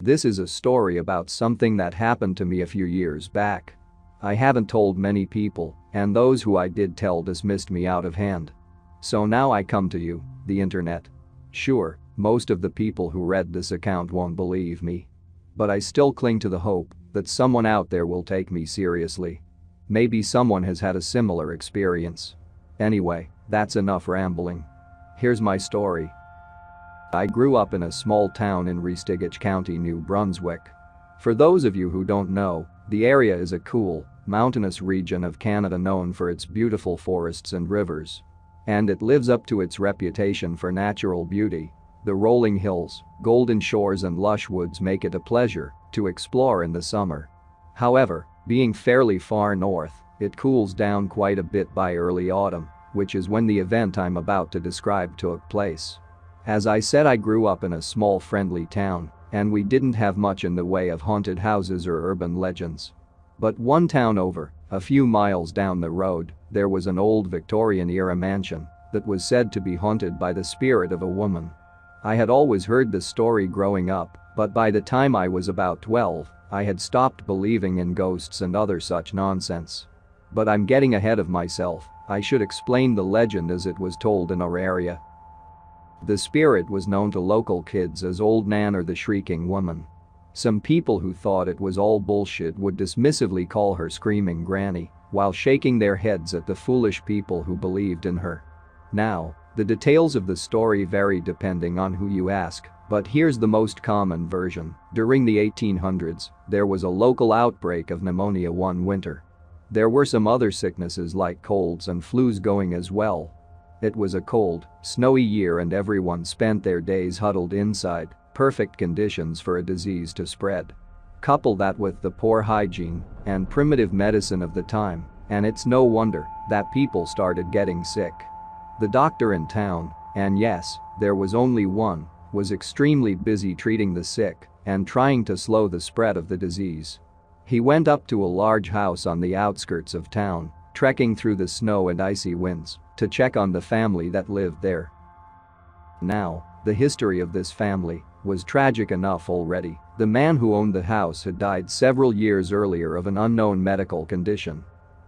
This is a story about something that happened to me a few years back. I haven't told many people, and those who I did tell dismissed me out of hand. So now I come to you, the internet. Sure, most of the people who read this account won't believe me. But I still cling to the hope that someone out there will take me seriously. Maybe someone has had a similar experience. Anyway, that's enough rambling. Here's my story. I grew up in a small town in Reupload County, New Brunswick. For those of you who don't know, the area is a cool, mountainous region of Canada known for its beautiful forests and rivers. And it lives up to its reputation for natural beauty. The rolling hills, golden shores and lush woods make it a pleasure to explore in the summer. However, being fairly far north, it cools down quite a bit by early autumn, which is when the event I'm about to describe took place. As I said, I grew up in a small friendly town, and we didn't have much in the way of haunted houses or urban legends. But one town over, a few miles down the road, there was an old Victorian-era mansion that was said to be haunted by the spirit of a woman. I had always heard the story growing up, but by the time I was about 12, I had stopped believing in ghosts and other such nonsense. But I'm getting ahead of myself. I should explain the legend as it was told in our area. The spirit was known to local kids as Old Nan or the Shrieking Woman. Some people who thought it was all bullshit would dismissively call her Screaming Granny, while shaking their heads at the foolish people who believed in her. Now, the details of the story vary depending on who you ask, but here's the most common version. During the 1800s, there was a local outbreak of pneumonia one winter. There were some other sicknesses like colds and flus going as well. It was a cold, snowy year and everyone spent their days huddled inside, perfect conditions for a disease to spread. Couple that with the poor hygiene and primitive medicine of the time, and it's no wonder that people started getting sick. The doctor in town, and yes, there was only one, was extremely busy treating the sick and trying to slow the spread of the disease. He went up to a large house on the outskirts of town, trekking through the snow and icy winds to check on the family that lived there. Now, the history of this family was tragic enough already. The man who owned the house had died several years earlier of an unknown medical condition.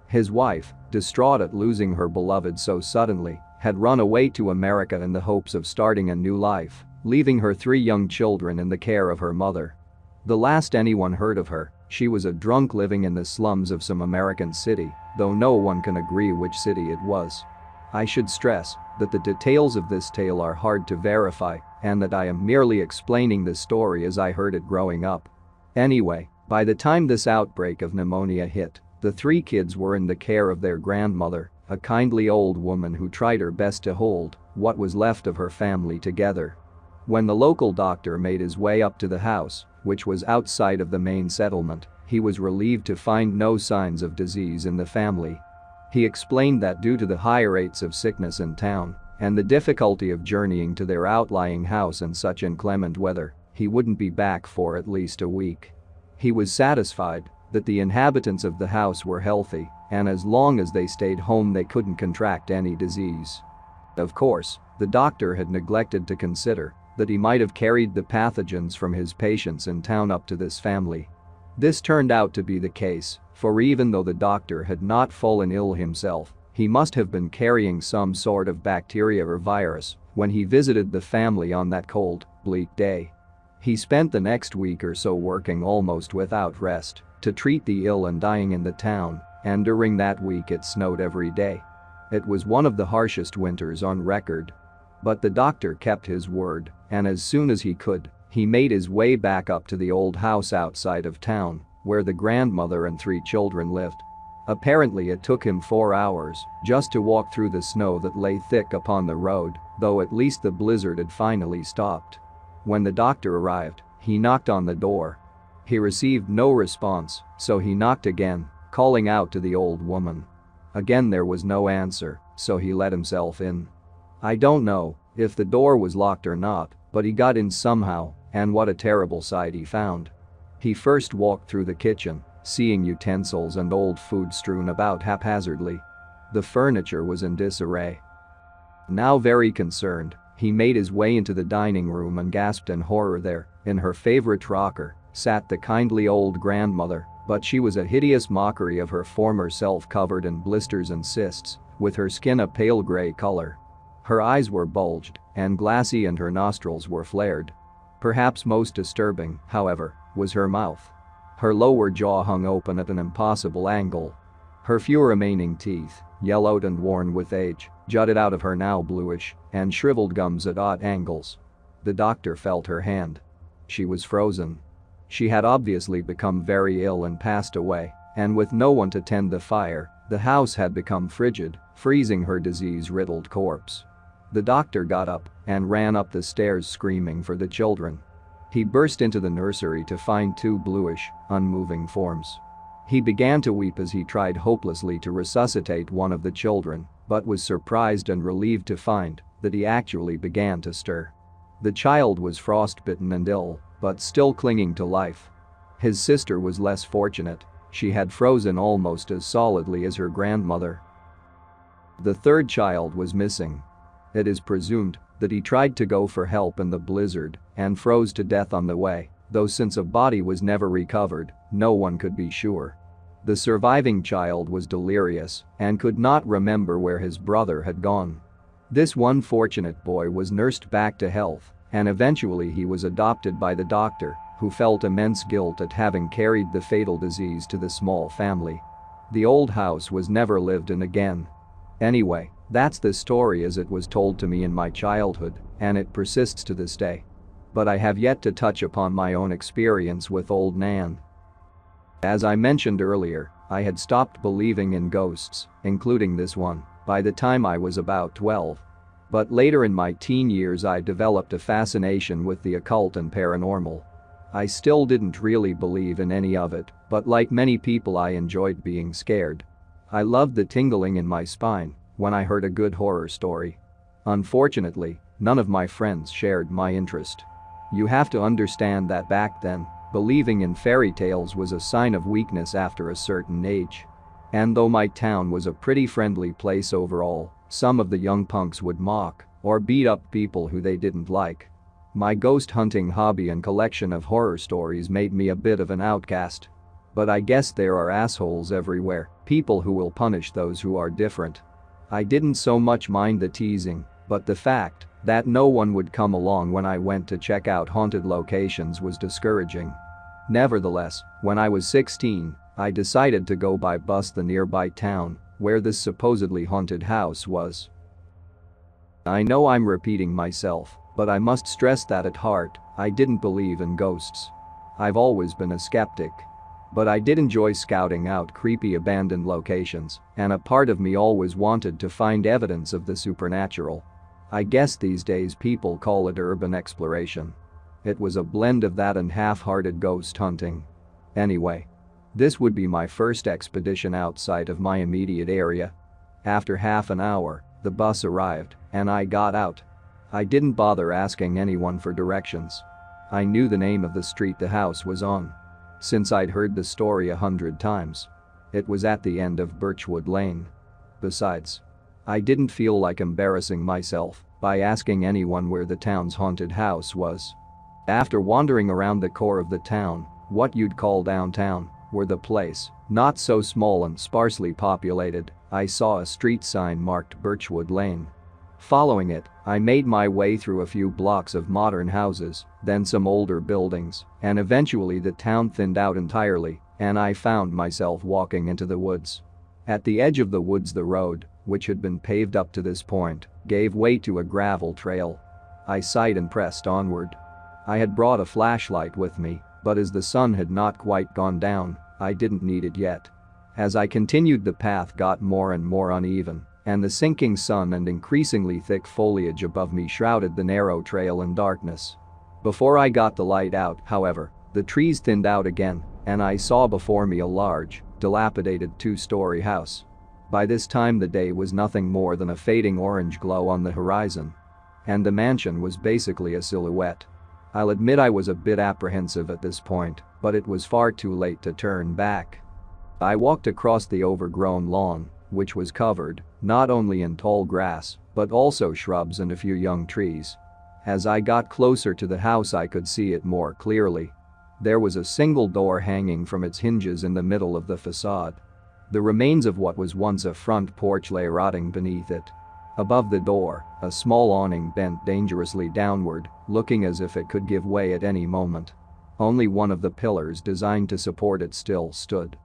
His wife, distraught at losing her beloved so suddenly, had run away to America in the hopes of starting a new life, leaving her 3 young children in the care of her mother. The last anyone heard of her, she was a drunk living in the slums of some American city, though no one can agree which city it was. I should stress that the details of this tale are hard to verify and that I am merely explaining the story as I heard it growing up. Anyway, by the time this outbreak of pneumonia hit, the 3 kids were in the care of their grandmother, a kindly old woman who tried her best to hold what was left of her family together. When the local doctor made his way up to the house, which was outside of the main settlement, he was relieved to find no signs of disease in the family. He explained that due to the high rates of sickness in town and the difficulty of journeying to their outlying house in such inclement weather, he wouldn't be back for at least a week. He was satisfied that the inhabitants of the house were healthy, and as long as they stayed home they couldn't contract any disease. Of course, the doctor had neglected to consider that he might have carried the pathogens from his patients in town up to this family. This turned out to be the case, for even though the doctor had not fallen ill himself, he must have been carrying some sort of bacteria or virus when he visited the family on that cold, bleak day. He spent the next week or so working almost without rest to treat the ill and dying in the town, and during that week it snowed every day. It was one of the harshest winters on record. But the doctor kept his word, and as soon as he could, he made his way back up to the old house outside of town, where the grandmother and 3 children lived. Apparently it took him 4 hours just to walk through the snow that lay thick upon the road, though at least the blizzard had finally stopped. When the doctor arrived, he knocked on the door. He received no response, so he knocked again, calling out to the old woman. Again there was no answer, so he let himself in. I don't know if the door was locked or not, but he got in somehow, and what a terrible sight he found. He first walked through the kitchen, seeing utensils and old food strewn about haphazardly. The furniture was in disarray. Now very concerned, he made his way into the dining room and gasped in horror there In her favorite rocker sat the kindly old grandmother, but she was a hideous mockery of her former self, covered in blisters and cysts, with her skin a pale gray color. Her eyes were bulged and glassy and her nostrils were flared. Perhaps most disturbing, however, was her mouth. Her lower jaw hung open at an impossible angle. Her few remaining teeth, yellowed and worn with age, jutted out of her now bluish and shriveled gums at odd angles. The doctor felt her hand. She was frozen. She had obviously become very ill and passed away, and with no one to tend the fire, the house had become frigid, freezing her disease-riddled corpse. The doctor got up and ran up the stairs screaming for the children. He burst into the nursery to find two bluish, unmoving forms. He began to weep as he tried hopelessly to resuscitate one of the children, but was surprised and relieved to find that he actually began to stir. The child was frostbitten and ill, but still clinging to life. His sister was less fortunate. She had frozen almost as solidly as her grandmother. The third child was missing. It is presumed that he tried to go for help in the blizzard and froze to death on the way, though since a body was never recovered, no one could be sure. The surviving child was delirious and could not remember where his brother had gone. This one fortunate boy was nursed back to health, and eventually he was adopted by the doctor, who felt immense guilt at having carried the fatal disease to the small family. The old house was never lived in again. Anyway, that's the story as it was told to me in my childhood, and it persists to this day. But I have yet to touch upon my own experience with Old Nan. As I mentioned earlier, I had stopped believing in ghosts, including this one, by the time I was about 12. But later in my teen years I developed a fascination with the occult and paranormal. I still didn't really believe in any of it, but like many people I enjoyed being scared. I loved the tingling in my spine when I heard a good horror story. Unfortunately, none of my friends shared my interest. You have to understand that back then, believing in fairy tales was a sign of weakness after a certain age. And though my town was a pretty friendly place overall, some of the young punks would mock or beat up people who they didn't like. My ghost hunting hobby and collection of horror stories made me a bit of an outcast. But I guess there are assholes everywhere, people who will punish those who are different. I didn't so much mind the teasing, but the fact that no one would come along when I went to check out haunted locations was discouraging. Nevertheless, when I was 16, I decided to go by bus the nearby town where this supposedly haunted house was. I know I'm repeating myself, but I must stress that at heart, I didn't believe in ghosts. I've always been a skeptic. But I did enjoy scouting out creepy abandoned locations, and a part of me always wanted to find evidence of the supernatural. I guess these days people call it urban exploration. It was a blend of that and half-hearted ghost hunting. Anyway, this would be my first expedition outside of my immediate area. After half an hour, the bus arrived, and I got out. I didn't bother asking anyone for directions. I knew the name of the street the house was on, since I'd heard the story 100 times. It was at the end of Birchwood Lane. Besides, I didn't feel like embarrassing myself by asking anyone where the town's haunted house was. After wandering around the core of the town, what you'd call downtown, where the place, not so small and sparsely populated, I saw a street sign marked Birchwood Lane. Following it, I made my way through a few blocks of modern houses, then some older buildings, and eventually the town thinned out entirely, and I found myself walking into the woods. At the edge of the woods, the road, which had been paved up to this point, gave way to a gravel trail. I sighed and pressed onward. I had brought a flashlight with me, but as the sun had not quite gone down, I didn't need it yet. As I continued, the path got more and more uneven, and the sinking sun and increasingly thick foliage above me shrouded the narrow trail in darkness. Before I got the light out, however, the trees thinned out again, and I saw before me a large, dilapidated two-story house. By this time the day was nothing more than a fading orange glow on the horizon. And the mansion was basically a silhouette. I'll admit I was a bit apprehensive at this point, but it was far too late to turn back. I walked across the overgrown lawn, which was covered not only in tall grass, but also shrubs and a few young trees. As I got closer to the house I could see it more clearly. There was a single door hanging from its hinges in the middle of the facade. The remains of what was once a front porch lay rotting beneath it. Above the door, a small awning bent dangerously downward, looking as if it could give way at any moment. Only one of the pillars designed to support it still stood.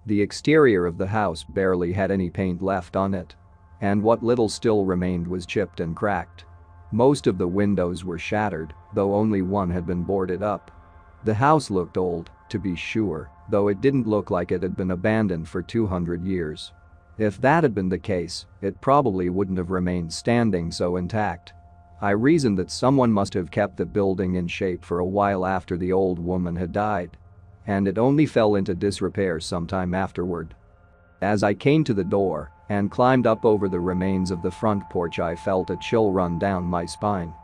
The exterior of the house barely had any paint left on it. And what little still remained was chipped and cracked. Most of the windows were shattered, though only one had been boarded up. The house looked old, to be sure, though it didn't look like it had been abandoned for 200 years. If that had been the case, it probably wouldn't have remained standing so intact. I reasoned that someone must have kept the building in shape for a while after the old woman had died. And it only fell into disrepair sometime afterward. As I came to the door and climbed up over the remains of the front porch, I felt a chill run down my spine.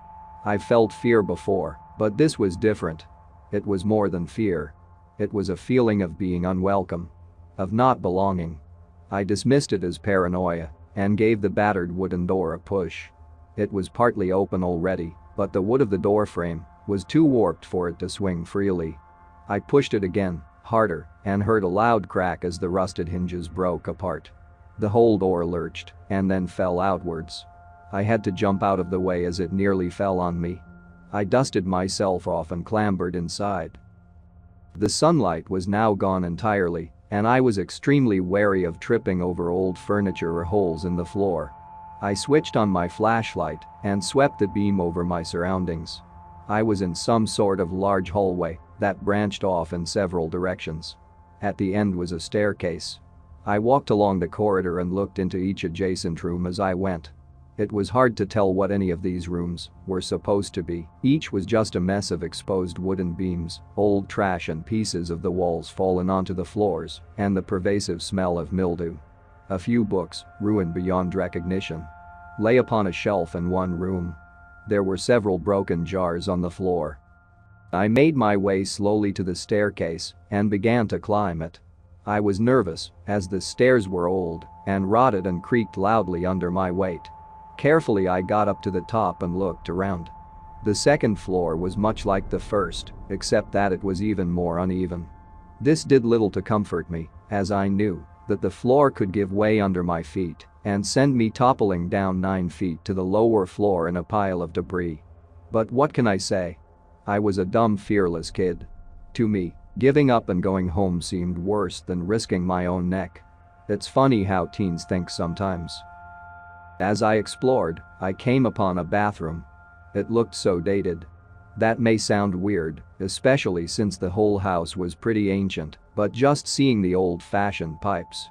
I felt fear before, but this was different. It was more than fear. It was a feeling of being unwelcome. Of not belonging. I dismissed it as paranoia and gave the battered wooden door a push. It was partly open already, but the wood of the door frame was too warped for it to swing freely. I pushed it again, harder, and heard a loud crack as the rusted hinges broke apart. The whole door lurched and then fell outwards. I had to jump out of the way as it nearly fell on me. I dusted myself off and clambered inside. The sunlight was now gone entirely, and I was extremely wary of tripping over old furniture or holes in the floor. I switched on my flashlight and swept the beam over my surroundings. I was in some sort of large hallway that branched off in several directions. At the end was a staircase. I walked along the corridor and looked into each adjacent room as I went. It was hard to tell what any of these rooms were supposed to be. Each was just a mess of exposed wooden beams, old trash and pieces of the walls fallen onto the floors, and the pervasive smell of mildew. A few books, ruined beyond recognition, lay upon a shelf in one room. There were several broken jars on the floor. I made my way slowly to the staircase and began to climb it. I was nervous as the stairs were old and rotted and creaked loudly under my weight. Carefully I got up to the top and looked around. The second floor was much like the first, except that it was even more uneven. This did little to comfort me, as I knew that the floor could give way under my feet and send me toppling down 9 feet to the lower floor in a pile of debris. But what can I say? I was a dumb, fearless kid. To me, giving up and going home seemed worse than risking my own neck. It's funny how teens think sometimes. As I explored, I came upon a bathroom. It looked so dated. That may sound weird, especially since the whole house was pretty ancient, but just seeing the old-fashioned pipes,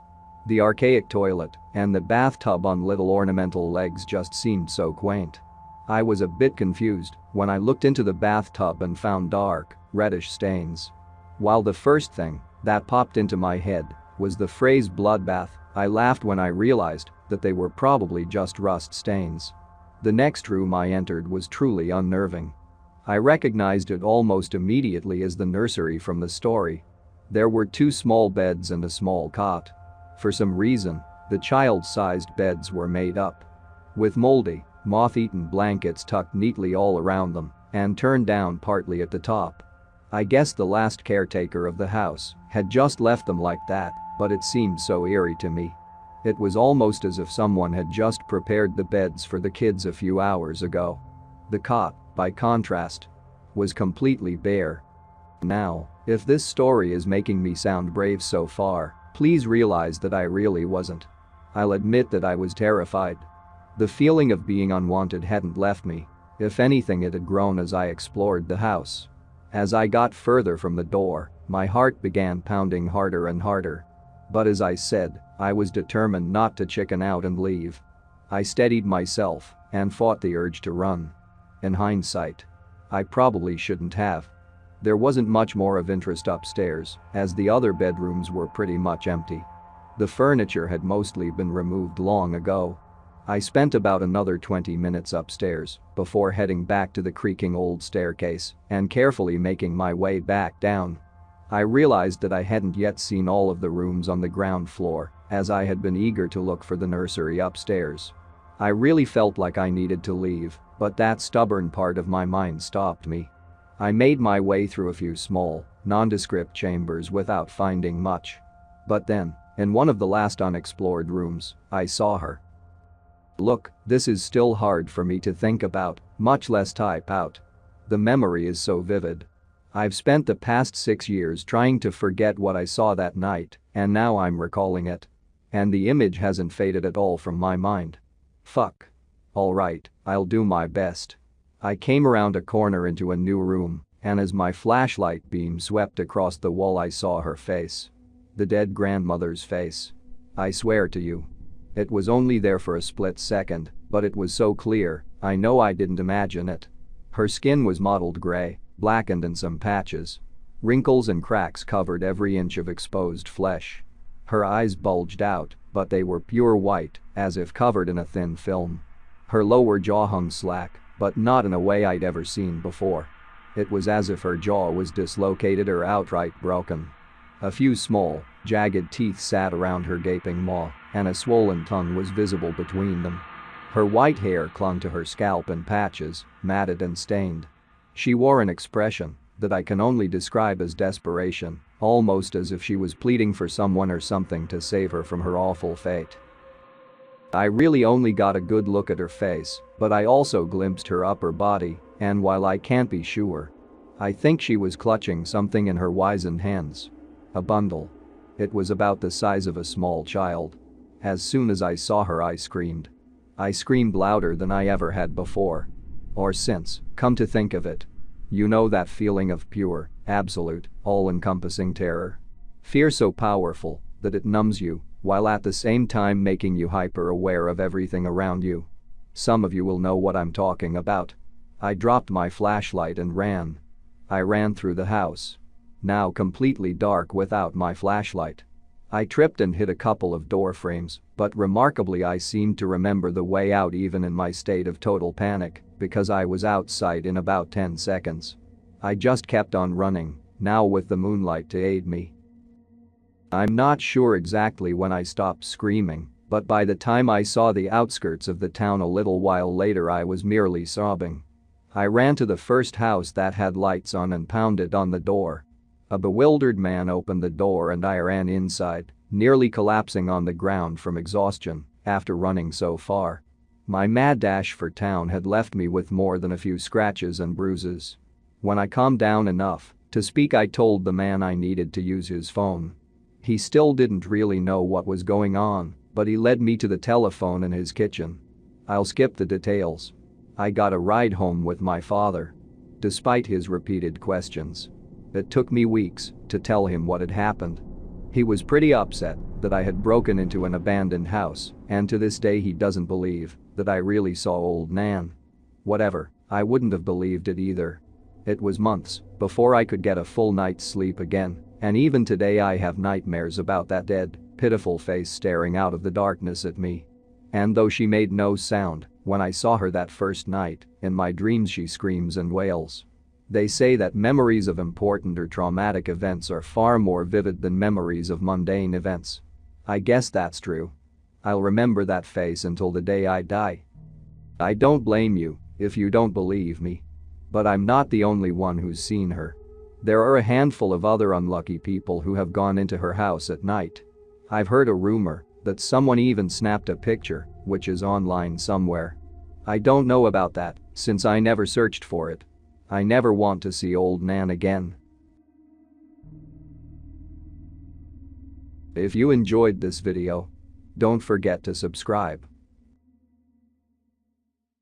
the archaic toilet, and the bathtub on little ornamental legs just seemed so quaint. I was a bit confused when I looked into the bathtub and found dark, reddish stains. While the first thing that popped into my head was the phrase bloodbath, I laughed when I realized that they were probably just rust stains. The next room I entered was truly unnerving. I recognized it almost immediately as the nursery from the story. There were 2 small beds and a small cot. For some reason, the child-sized beds were made up with moldy, moth-eaten blankets tucked neatly all around them and turned down partly at the top. I guess the last caretaker of the house had just left them like that, but it seemed so eerie to me. It was almost as if someone had just prepared the beds for the kids a few hours ago. The cot, by contrast, was completely bare. Now, if this story is making me sound brave so far, please realize that I really wasn't. I'll admit that I was terrified. The feeling of being unwanted hadn't left me. If anything, it had grown as I explored the house. As I got further from the door, my heart began pounding harder and harder. But as I said, I was determined not to chicken out and leave. I steadied myself and fought the urge to run. In hindsight, I probably shouldn't have. There wasn't much more of interest upstairs, as the other bedrooms were pretty much empty. The furniture had mostly been removed long ago. I spent about another 20 minutes upstairs before heading back to the creaking old staircase and carefully making my way back down. I realized that I hadn't yet seen all of the rooms on the ground floor, as I had been eager to look for the nursery upstairs. I really felt like I needed to leave, but that stubborn part of my mind stopped me. I made my way through a few small, nondescript chambers without finding much. But then, in one of the last unexplored rooms, I saw her. Look, this is still hard for me to think about, much less type out. The memory is so vivid. I've spent the past 6 years trying to forget what I saw that night, and now I'm recalling it. And the image hasn't faded at all from my mind. Fuck. Alright, I'll do my best. I came around a corner into a new room, and as my flashlight beam swept across the wall I saw her face. The dead grandmother's face. I swear to you. It was only there for a split second, but it was so clear, I know I didn't imagine it. Her skin was mottled gray, blackened in some patches. Wrinkles and cracks covered every inch of exposed flesh. Her eyes bulged out, but they were pure white, as if covered in a thin film. Her lower jaw hung slack, but not in a way I'd ever seen before. It was as if her jaw was dislocated or outright broken. A few small, jagged teeth sat around her gaping maw, and a swollen tongue was visible between them. Her white hair clung to her scalp in patches, matted and stained. She wore an expression that I can only describe as desperation, almost as if she was pleading for someone or something to save her from her awful fate. I really only got a good look at her face, but I also glimpsed her upper body, and while I can't be sure, I think she was clutching something in her wizened hands. A bundle. It was about the size of a small child. As soon as I saw her, I screamed. I screamed louder than I ever had before. Or since, come to think of it. You know that feeling of pure, absolute, all-encompassing terror. Fear so powerful that it numbs you, while at the same time making you hyper-aware of everything around you. Some of you will know what I'm talking about. I dropped my flashlight and ran. I ran through the house. Now completely dark without my flashlight. I tripped and hit a couple of door frames, but remarkably I seemed to remember the way out even in my state of total panic, because I was outside in about 10 seconds. I just kept on running, now with the moonlight to aid me. I'm not sure exactly when I stopped screaming, but by the time I saw the outskirts of the town a little while later I was merely sobbing. I ran to the first house that had lights on and pounded on the door. A bewildered man opened the door and I ran inside, nearly collapsing on the ground from exhaustion after running so far. My mad dash for town had left me with more than a few scratches and bruises. When I calmed down enough to speak, I told the man I needed to use his phone. He still didn't really know what was going on, but he led me to the telephone in his kitchen. I'll skip the details. I got a ride home with my father. Despite his repeated questions. It took me weeks to tell him what had happened. He was pretty upset that I had broken into an abandoned house, and to this day he doesn't believe that I really saw old Nan. Whatever, I wouldn't have believed it either. It was months before I could get a full night's sleep again, and even today I have nightmares about that dead, pitiful face staring out of the darkness at me. And though she made no sound when I saw her that first night, in my dreams she screams and wails. They say that memories of important or traumatic events are far more vivid than memories of mundane events. I guess that's true. I'll remember that face until the day I die. I don't blame you if you don't believe me. But I'm not the only one who's seen her. There are a handful of other unlucky people who have gone into her house at night. I've heard a rumor that someone even snapped a picture, which is online somewhere. I don't know about that, since I never searched for it. I never want to see old Nan again. If you enjoyed this video, don't forget to subscribe.